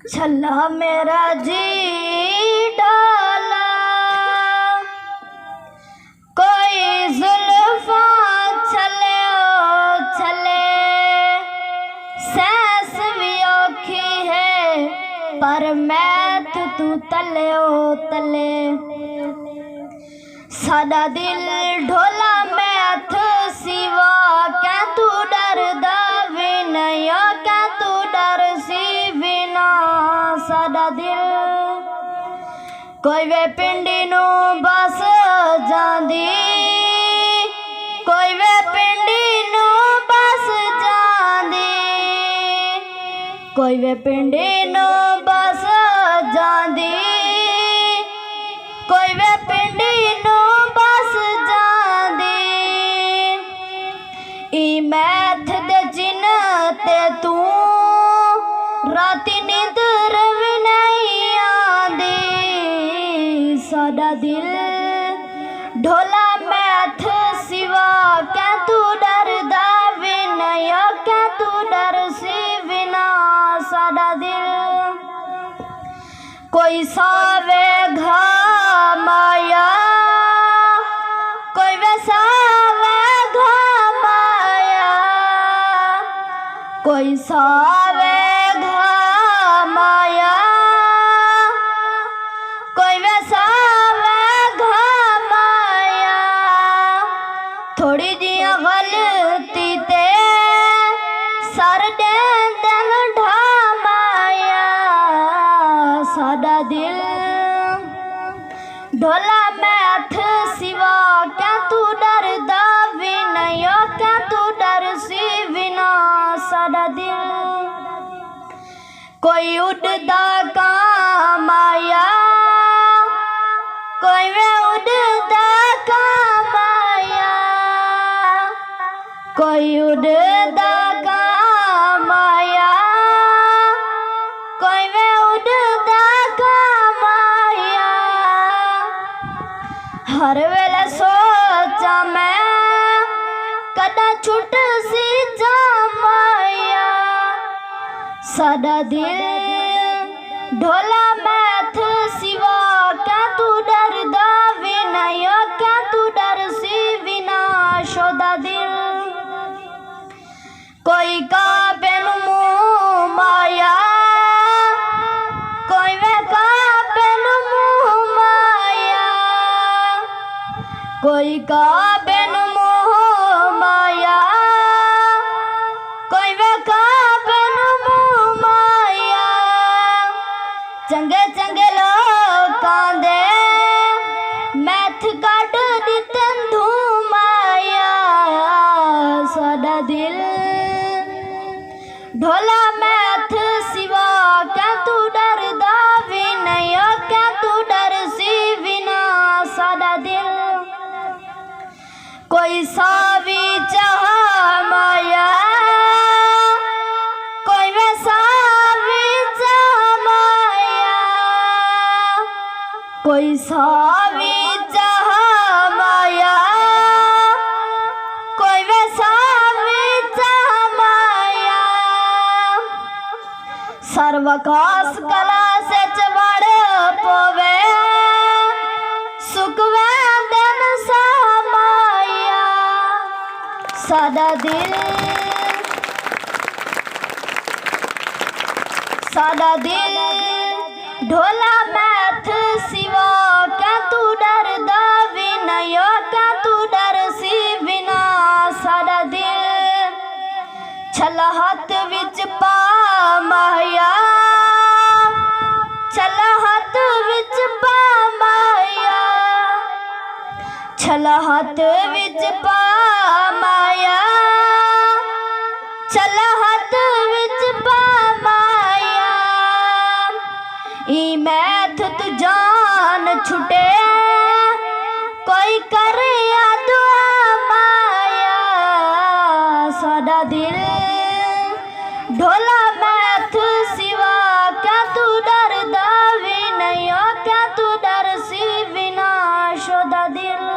छला मेरा जी डाला, कोई जुल्फा छले ओ छले, सैस भी औखी है पर मैं तू तले ओ तले। सादा दिल ढोला मैं हथ सिवा, क्या तू डरदा भी नहीं हो, क्या तू डर सी बिना। सादा दिल कोई वे पिंडी नू बस जांदी, कोई वे पिंडी नू बस जांदी, कोई वे पिंडी नू बस जांदी, कोई वे पिंडी नू बस जांदी। ई मैथ दे जिन ते तू राती नींदर भी नहीं आंदी। सादा दिल ढोला मैथ सिवा, क्या तू डरदा भी नहीं हो, क्या तू डर सी बिना। सादा दिल कोई सावे घामाया, कोई वैसावे घामाया, कोई सावे घामाया, कोई वैसावे घामाया। थोड़ी जिया गलती ते सर देंदन ढामाया। सादा दिल ढोला मैथ सिवा, क्या तू डरदा भी नहीं हो, क्या तू डर सी बिना। सादा दिल कोई उड़दा कामाया, कोई वे उड़दा कामाया, कोई उड़दा कामाया, कोई वे उड़दा कामाया। हर वेले सोचा मैं कदा छुट सी जामाया। सादा दिल ढोला मैथ सिवा, क्या तू डरदा भी नहीं हो, क्या तू डर सी बिना। शोदा दिल कोई काबे नू मुंह माया, कोई वे काबे नू मुंह माया, कोई काबे नू मुंह माया, कोई वे काबे नू मुंह माया। चंगे चंगे लोकां दे मैथ कढ दित्तन धूमाया। सादा दिल ढोला मैथ सिवा, क्या तू डरदा भी नहीं हो, क्या तू डर सी बिना। सादा दिल कोई सावी चाह माया, कोई वैसा भी चाह माया, कोई सावी चाह माया, कोई वैसा भी चाह माया। सर्वकाश कला से चवड़ पोवे, सुखवे दिन समाया। सादा दिल सादा दिल ढोला मैथ सिवा, क्या तू डरदा भी नहीं हो, क्या तू डर सी बिना। सादा दिल छला हाथ विच पा माया, छला हाथ विच पा माया, छला हाथ विच पा माया, छला हाथ विच पा माया। ई मैथ तू जान छुटे, कोई कर दुआ माया। सादा दिल ढोला मैथ सिवा, क्या तू डरदा भी नहीं हो, क्या तू डर सी बिना। शोदा दिल